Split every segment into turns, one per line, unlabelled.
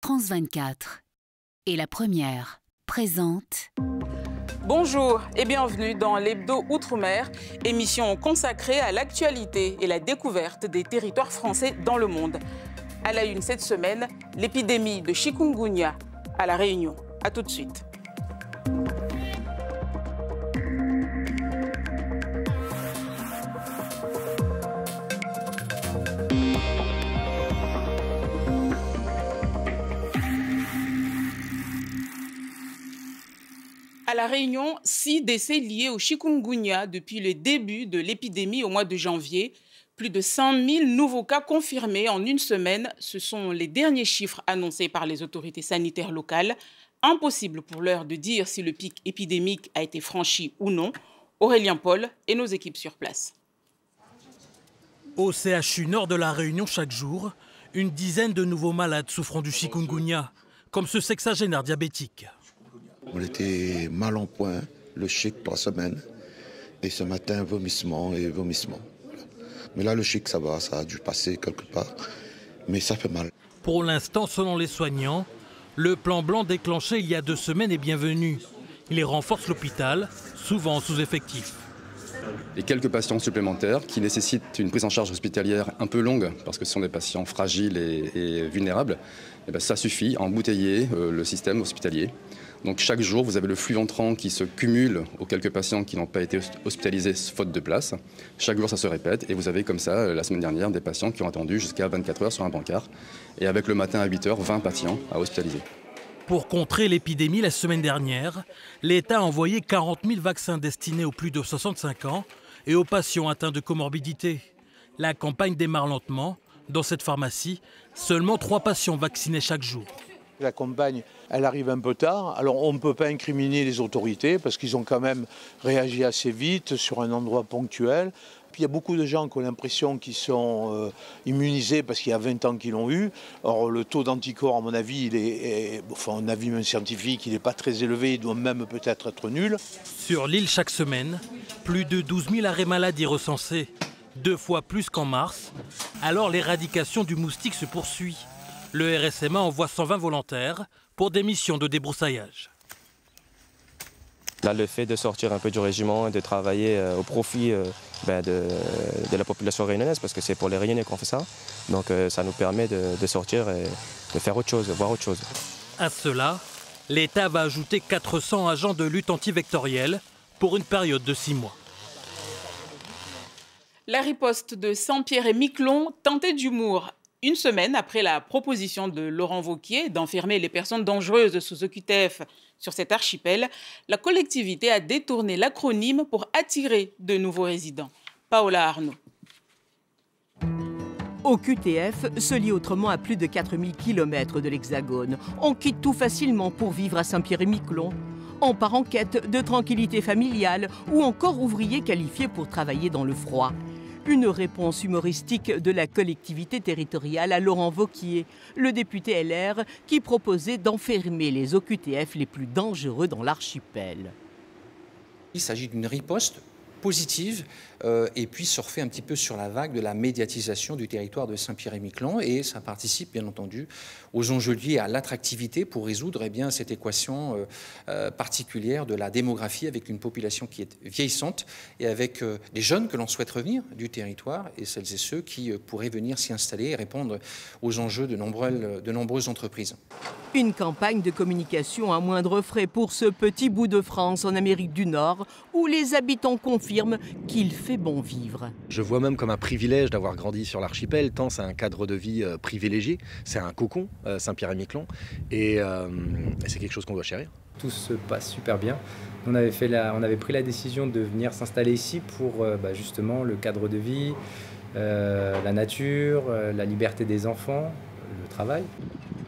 France 24 et La Première présente.
Bonjour et bienvenue dans l'Hebdo Outre-mer, émission consacrée à l'actualité et la découverte des territoires français dans le monde. À la une cette semaine, l'épidémie de chikungunya à La Réunion. A tout de suite. À La Réunion, 6 décès liés au chikungunya depuis le début de l'épidémie au mois de janvier. Plus de 100 000 nouveaux cas confirmés en une semaine. Ce sont les derniers chiffres annoncés par les autorités sanitaires locales. Impossible pour l'heure de dire si le pic épidémique a été franchi ou non. Aurélien Paul et nos équipes sur place.
Au CHU Nord de La Réunion, chaque jour, une dizaine de nouveaux malades souffrant du chikungunya, comme ce sexagénaire diabétique.
On était mal en point, le chic 3 semaines. Et ce matin, vomissement et vomissement. Mais là, le chic, ça va, ça a dû passer quelque part. Mais ça fait mal.
Pour l'instant, selon les soignants, le plan blanc déclenché il y a 2 semaines est bienvenu. Il renforce l'hôpital, souvent sous-effectif.
Et quelques patients supplémentaires qui nécessitent une prise en charge hospitalière un peu longue, parce que ce sont des patients fragiles et vulnérables, et bien ça suffit à embouteiller le système hospitalier. Donc chaque jour, vous avez le flux entrant qui se cumule aux quelques patients qui n'ont pas été hospitalisés faute de place. Chaque jour, ça se répète et vous avez comme ça, la semaine dernière, des patients qui ont attendu jusqu'à 24 heures sur un brancard. Et avec le matin à 8 heures, 20 patients à hospitaliser.
Pour contrer l'épidémie la semaine dernière, l'État a envoyé 40 000 vaccins destinés aux plus de 65 ans et aux patients atteints de comorbidité. La campagne démarre lentement. Dans cette pharmacie, seulement 3 patients vaccinés chaque jour.
La campagne, elle arrive un peu tard. Alors on ne peut pas incriminer les autorités parce qu'ils ont quand même réagi assez vite sur un endroit ponctuel. Puis il y a beaucoup de gens qui ont l'impression qu'ils sont immunisés parce qu'il y a 20 ans qu'ils l'ont eu. Or le taux d'anticorps, à mon avis, un avis même scientifique, il n'est pas très élevé, il doit même peut-être être nul.
Sur l'île chaque semaine, plus de 12 000 arrêts maladie recensés, 2 fois plus qu'en mars. Alors l'éradication du moustique se poursuit. Le RSMA envoie 120 volontaires pour des missions de débroussaillage.
Là, le fait de sortir un peu du régiment et de travailler au profit de la population réunionnaise, parce que c'est pour les Réunionnais qu'on fait ça, donc ça nous permet de sortir et de faire autre chose, de voir autre chose.
À cela, l'État va ajouter 400 agents de lutte antivectorielle pour une période de 6 mois.
La riposte de Saint-Pierre-et-Miquelon tentait d'humour. Une semaine après la proposition de Laurent Wauquiez d'enfermer les personnes dangereuses sous OQTF sur cet archipel, la collectivité a détourné l'acronyme pour attirer de nouveaux résidents. Paola Arnaud.
OQTF se lie autrement à plus de 4000 km de l'Hexagone. On quitte tout facilement pour vivre à Saint-Pierre-et-Miquelon. On part en quête de tranquillité familiale ou encore ouvrier qualifié pour travailler dans le froid. Une réponse humoristique de la collectivité territoriale à Laurent Wauquiez, le député LR, qui proposait d'enfermer les OQTF les plus dangereux dans l'archipel.
Il s'agit d'une riposte positive et puis surfer un petit peu sur la vague de la médiatisation du territoire de Saint-Pierre-et-Miquelon, et ça participe bien entendu aux enjeux liés à l'attractivité pour résoudre cette équation particulière de la démographie, avec une population qui est vieillissante et avec des jeunes que l'on souhaite revenir du territoire et celles et ceux qui pourraient venir s'y installer et répondre aux enjeux de nombreuses entreprises.
Une campagne de communication à moindre frais pour ce petit bout de France en Amérique du Nord, où les habitants confirment qu'il fait bon vivre.
Je vois même comme un privilège d'avoir grandi sur l'archipel, tant c'est un cadre de vie privilégié, c'est un cocon, Saint-Pierre-et-Miquelon, et c'est quelque chose qu'on doit chérir.
Tout se passe super bien. On avait pris la décision de venir s'installer ici pour justement le cadre de vie, la nature, la liberté des enfants, le travail.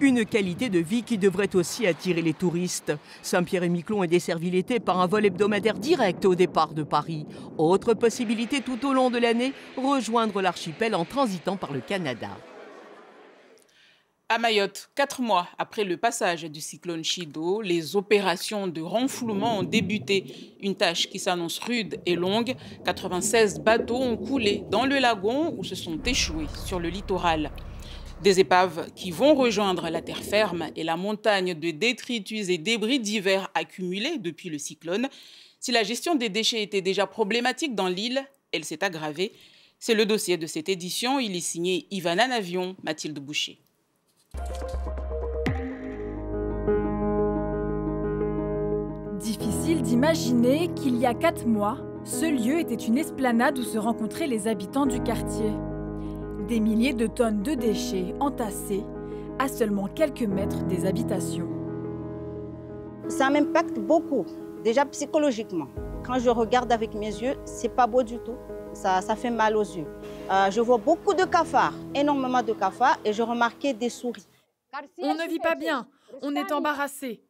Une qualité de vie qui devrait aussi attirer les touristes. Saint-Pierre-et-Miquelon est desservi l'été par un vol hebdomadaire direct au départ de Paris. Autre possibilité tout au long de l'année, rejoindre l'archipel en transitant par le Canada.
À Mayotte, 4 mois après le passage du cyclone Chido, les opérations de renflouement ont débuté. Une tâche qui s'annonce rude et longue. 96 bateaux ont coulé dans le lagon ou se sont échoués sur le littoral. Des épaves qui vont rejoindre la terre ferme et la montagne de détritus et débris divers accumulés depuis le cyclone. Si la gestion des déchets était déjà problématique dans l'île, elle s'est aggravée. C'est le dossier de cette édition. Il est signé Ivana Navion, Mathilde Boucher.
Difficile d'imaginer qu'il y a 4 mois, ce lieu était une esplanade où se rencontraient les habitants du quartier. Des milliers de tonnes de déchets entassés à seulement quelques mètres des habitations.
Ça m'impacte beaucoup, déjà psychologiquement. Quand je regarde avec mes yeux, c'est pas beau du tout. Ça fait mal aux yeux. Je vois beaucoup de cafards, énormément de cafards, et je remarquais des souris.
On ne vit pas bien, on est embarrassé.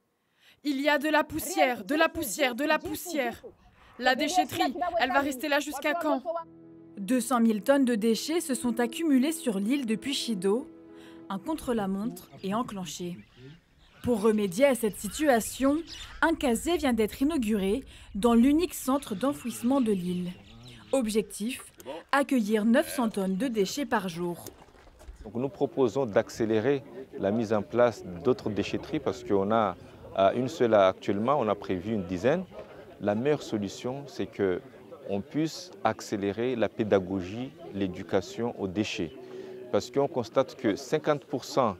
Il y a de la poussière, de la poussière, de la poussière. La déchetterie, elle va rester là jusqu'à quand?
200 000 tonnes de déchets se sont accumulées sur l'île depuis Chido. Un contre-la-montre est enclenché. Pour remédier à cette situation, un casier vient d'être inauguré dans l'unique centre d'enfouissement de l'île. Objectif, accueillir 900 tonnes de déchets par jour.
Donc nous proposons d'accélérer la mise en place d'autres déchetteries parce qu'on a une seule actuellement, on a prévu une dizaine. La meilleure solution, c'est qu'on puisse accélérer la pédagogie, l'éducation aux déchets. Parce qu'on constate que 50%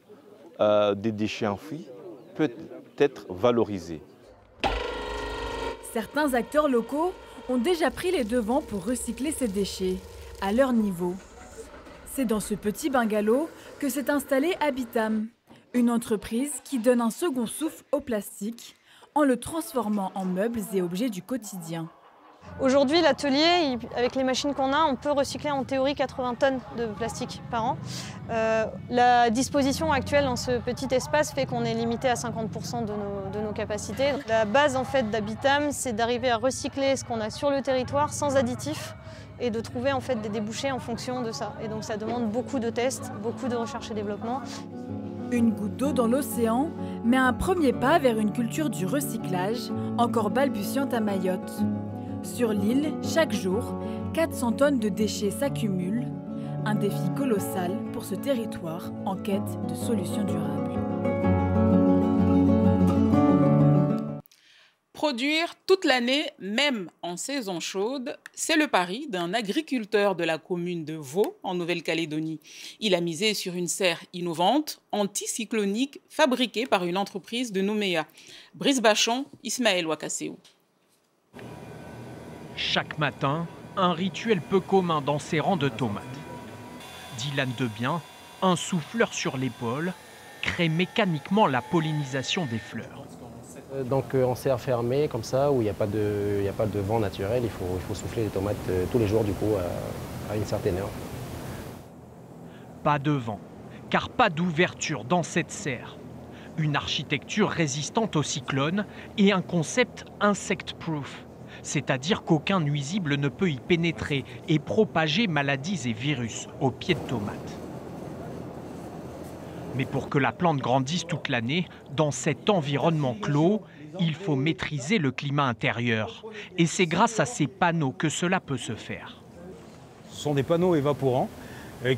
des déchets enfouis peuvent être valorisés.
Certains acteurs locaux ont déjà pris les devants pour recycler ces déchets, à leur niveau. C'est dans ce petit bungalow que s'est installée Habitam, une entreprise qui donne un second souffle au plastique en le transformant en meubles et objets du quotidien.
Aujourd'hui, l'atelier, avec les machines qu'on a, on peut recycler en théorie 80 tonnes de plastique par an. La disposition actuelle dans ce petit espace fait qu'on est limité à 50% de nos capacités. La base en fait, d'Habitam, c'est d'arriver à recycler ce qu'on a sur le territoire sans additifs et de trouver en fait, des débouchés en fonction de ça. Et donc ça demande beaucoup de tests, beaucoup de recherche et développement.
Une goutte d'eau dans l'océan, mais un premier pas vers une culture du recyclage, encore balbutiante à Mayotte. Sur l'île, chaque jour, 400 tonnes de déchets s'accumulent. Un défi colossal pour ce territoire en quête de solutions durables.
Produire toute l'année, même en saison chaude, c'est le pari d'un agriculteur de la commune de Vaud, en Nouvelle-Calédonie. Il a misé sur une serre innovante, anticyclonique, fabriquée par une entreprise de Nouméa. Brice Bachon, Ismaël Wakaseou.
Chaque matin, un rituel peu commun dans ses rangs de tomates. Dylan Debien, un souffleur sur l'épaule, crée mécaniquement la pollinisation des fleurs.
Donc en serre fermée, comme ça, où il n'y a pas de vent naturel, il faut souffler les tomates tous les jours, du coup, à une certaine heure.
Pas de vent, car pas d'ouverture dans cette serre. Une architecture résistante aux cyclones et un concept insect-proof. C'est-à-dire qu'aucun nuisible ne peut y pénétrer et propager maladies et virus aux pieds de tomates. Mais pour que la plante grandisse toute l'année, dans cet environnement clos, il faut maîtriser le climat intérieur. Et c'est grâce à ces panneaux que cela peut se faire.
Ce sont des panneaux évaporants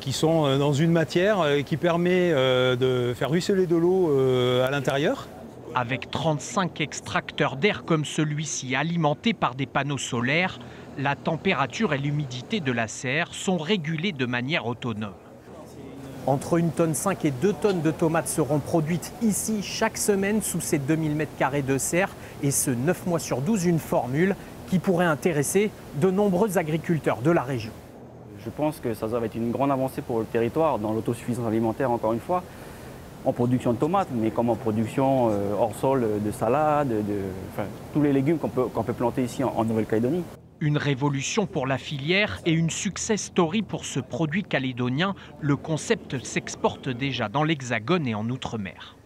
qui sont dans une matière qui permet de faire ruisseler de l'eau à l'intérieur.
Avec 35 extracteurs d'air comme celui-ci alimentés par des panneaux solaires, la température et l'humidité de la serre sont régulées de manière autonome.
Entre 1,5 tonne et 2 tonnes de tomates seront produites ici chaque semaine sous ces 2000 m² de serre, et ce 9 mois sur 12, une formule qui pourrait intéresser de nombreux agriculteurs de la région.
Je pense que ça va être une grande avancée pour le territoire dans l'autosuffisance alimentaire, encore une fois, en production de tomates, mais comme en production hors sol de salade, tous les légumes qu'on peut planter ici en Nouvelle-Calédonie.
Une révolution pour la filière et une success story pour ce produit calédonien. Le concept s'exporte déjà dans l'Hexagone et en Outre-mer.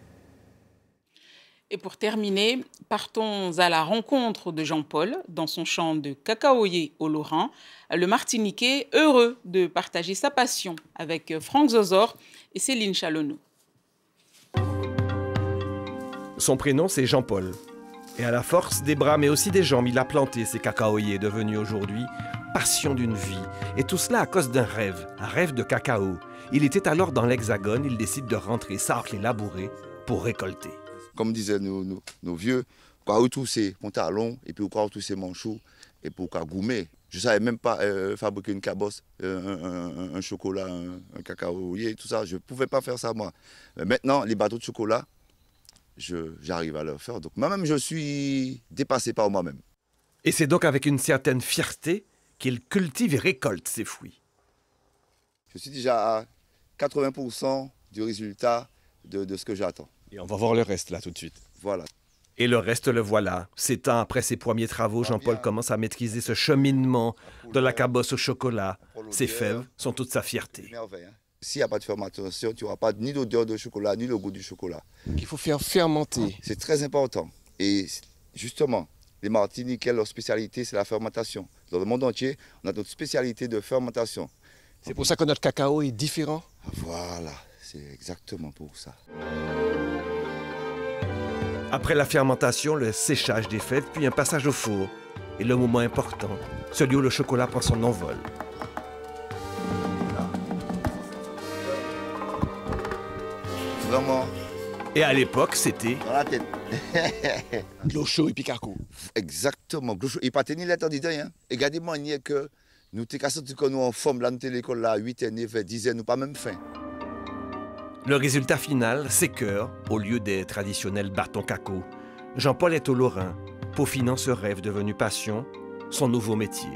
Et pour terminer, partons à la rencontre de Jean-Paul dans son champ de cacaoyer au Lorrain. Le Martiniquais heureux de partager sa passion avec Franck Zozor et Céline Chalonneau.
Son prénom, c'est Jean-Paul. Et à la force des bras, mais aussi des jambes, il a planté ses cacaoyers, devenus aujourd'hui passion d'une vie. Et tout cela à cause d'un rêve de cacao. Il était alors dans l'Hexagone, il décide de rentrer les labourer pour récolter.
Comme disaient nos vieux, quoi retrousser mon talon et puis quoi retrousser mon chou et pour quoi goumer. Je ne savais même pas fabriquer une cabosse, un chocolat, un cacao, tout ça. Je ne pouvais pas faire ça moi. Mais maintenant, les bateaux de chocolat, j'arrive à le faire. Donc moi-même, je suis dépassé par moi-même.
Et c'est donc avec une certaine fierté qu'il cultive et récolte ses fruits.
Je suis déjà à 80% du résultat de ce que j'attends.
Et on va voir le reste là tout de suite.
Voilà.
Et le reste, le voilà. 7 ans après ses premiers travaux, Jean-Paul commence à maîtriser ce cheminement de la cabosse au chocolat. Ses fèves sont toute sa fierté.
S'il n'y a pas de fermentation, tu n'auras pas ni l'odeur de chocolat, ni le goût du chocolat.
Il faut faire fermenter.
C'est très important. Et justement, les Martiniquais, leur spécialité, c'est la fermentation. Dans le monde entier, on a notre spécialité de fermentation.
C'est pour ça que notre cacao est différent?
Voilà, c'est exactement pour ça.
Après la fermentation, le séchage des fèves, puis un passage au four. Et le moment important, celui où le chocolat prend son envol.
Vraiment.
Et à l'époque, c'était...
Dans la tête.
De l'eau chaude et puis cacao.
Exactement. De l'eau chaude. Et pas tenir les temps d'idée. Et regardez-moi, que nous t'es cassé que nous en forme, là, nous t'es l'école là, 8 ans, 9 ans, 10 ans, nous pas même faim.
Le résultat final, c'est cœur au lieu des traditionnels bâtons cacao. Jean-Paul est au Lorrain, peaufinant ce rêve devenu passion, son nouveau métier.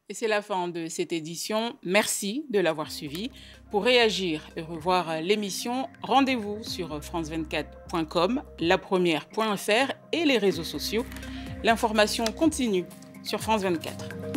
Et c'est la fin de cette édition. Merci de l'avoir suivi. Pour réagir et revoir l'émission, rendez-vous sur france24.com, lapremière.fr et les réseaux sociaux. L'information continue sur France 24.